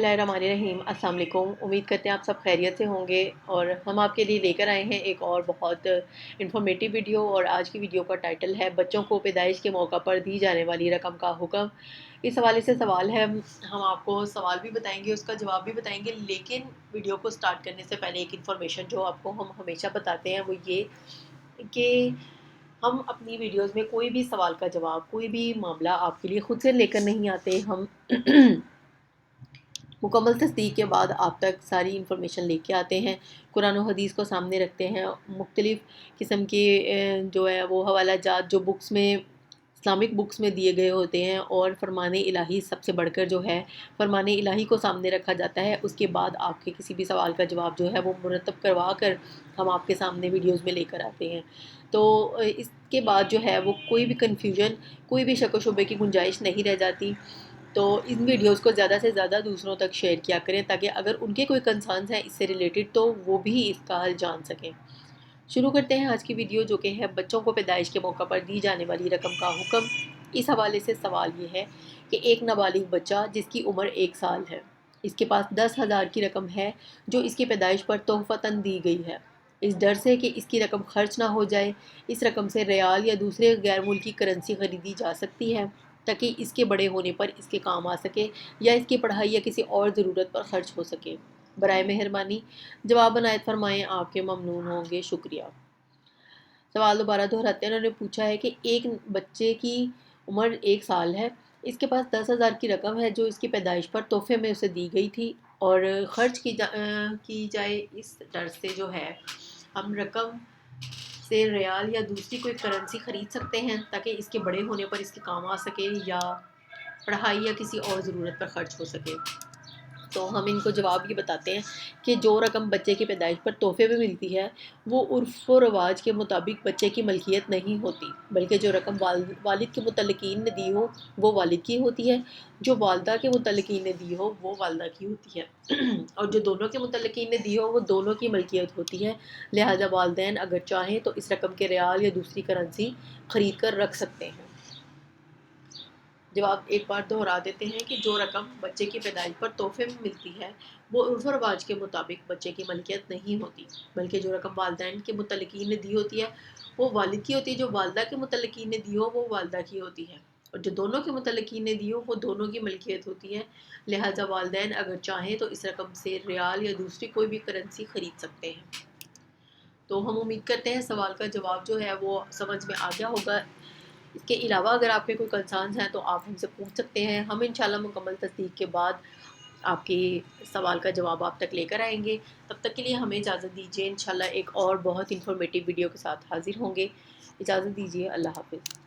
बिस्मिल्लाहिर्रहमानिर्रहीम। अस्सलाम वालेकुम। उम्मीद करते हैं आप सब खैरियत से होंगे और हम आपके लिए लेकर आए हैं एक और बहुत इन्फॉर्मेटिव वीडियो। और आज की वीडियो का टाइटल है बच्चों को पैदाइश के मौका पर दी जाने वाली रकम का हुक्म। इस हवाले से सवाल है, हम आपको सवाल भी बताएंगे, उसका जवाब भी बताएंगे। लेकिन वीडियो को स्टार्ट करने से पहले एक इन्फॉर्मेशन जो आपको हम हमेशा बताते हैं वो ये कि हम अपनी वीडियोज़ में कोई भी सवाल का जवाब, कोई भी मामला आपके लिए ख़ुद से लेकर नहीं आते। हम मुकम्मल तस्दीक के बाद आप तक सारी इन्फॉर्मेशन लेके आते हैं, कुरान और हदीस को सामने रखते हैं, मुख्तलिफ़ किस्म के जो है वो हवाला जात जो बुक्स में, इस्लामिक बुक्स में दिए गए होते हैं, और फरमान इलाही सबसे बढ़कर जो है फरमान इलाही को सामने रखा जाता है। उसके बाद आपके किसी भी सवाल का जवाब जो है वो मुरतब करवा कर हम आपके सामने वीडियोज़ में लेकर आते हैं। तो इसके बाद जो है वो कोई भी कन्फ्यूजन, कोई भी शक व शुबे की गुंजाइश नहीं रह जाती। तो इन वीडियोज़ को ज़्यादा से ज़्यादा दूसरों तक शेयर किया करें ताकि अगर उनके कोई कंसर्न्स हैं इससे रिलेटेड तो वो भी इसका हल जान सकें। शुरू करते हैं आज की वीडियो, जो कि है बच्चों को पैदाइश के मौका पर दी जाने वाली रकम का हुक्म। इस हवाले से सवाल ये है कि एक नाबालिग बच्चा जिसकी उम्र 1 साल है, इसके पास 10,000 की रकम है जो इसकी पैदाइश पर तोहफ़तन दी गई है। इस डर से कि इसकी रकम खर्च ना हो जाए, इस रकम से रियाल या दूसरे गैर मुल्की करेंसी ख़रीदी जा सकती है ताकि इसके बड़े होने पर इसके काम आ सके या इसकी पढ़ाई या किसी और ज़रूरत पर ख़र्च हो सके। बराए मेहरबानी जवाब अनायत फरमाएँ, आपके ममनून होंगे, शुक्रिया। सवाल दोबारा दोहराते हैं। उन्होंने पूछा है कि एक बच्चे की उम्र 1 साल है, इसके पास 10,000 की रकम है जो इसकी पैदाइश पर तोहफे में उसे दी गई थी, और ख़र्च की जाए इस डर से जो है हम रकम से रियाल या दूसरी कोई करेंसी ख़रीद सकते हैं ताकि इसके बड़े होने पर इसके काम आ सके या पढ़ाई या किसी और ज़रूरत पर ख़र्च हो सके। तो हम इनको जवाब ये बताते हैं कि जो रकम बच्चे की पैदाइश पर तोहफे में मिलती है वो उर्फ़ व रवाज के मुताबिक बच्चे की मलकियत नहीं होती, बल्कि जो रकम वालिद के मुतल्लिकीन ने दी हो वो वालिद की होती है, जो वालदा के मुतल्लिकीन ने दी हो वो वालदा की होती है और जो दोनों के मुतल्लिकीन ने दी हो वो दोनों की मलकियत होती है। लिहाजा वालदैन अगर चाहें तो इस रकम के रियाल या दूसरी करेंसी ख़रीद कर रख सकते हैं। जवाब एक बार दोहरा देते हैं कि जो रकम बच्चे की पैदाइश पर तोहफे में मिलती है वो उर्फ़ व रवाज के मुताबिक बच्चे की मलकियत नहीं होती, बल्कि जो रकम वालिदैन के मुतल्लिकीन ने दी होती है वो वालिद की होती है, जो वालदा के मुतल्लिकीन ने दी हो वो वालदा की होती है, और जो दोनों के मुतल्लिकीन ने दी हो वो दोनों की मलकियत होती है। लिहाजा वालिदैन अगर चाहें तो इस रकम से रियाल या दूसरी कोई भी करेंसी ख़रीद सकते हैं। तो हम उम्मीद करते हैं सवाल का जवाब जो है वो समझ में आ गया होगा। इसके अलावा अगर आपके कोई कंसर्न्स हैं तो आप हमसे पूछ सकते हैं। हम इंशाल्लाह मुकम्मल तस्दीक के बाद आपके सवाल का जवाब आप तक लेकर आएंगे। तब तक के लिए हमें इजाज़त दीजिए। इंशाल्लाह एक और बहुत इन्फॉर्मेटिव वीडियो के साथ हाज़िर होंगे। इजाज़त दीजिए। अल्लाह हाफ़िज़।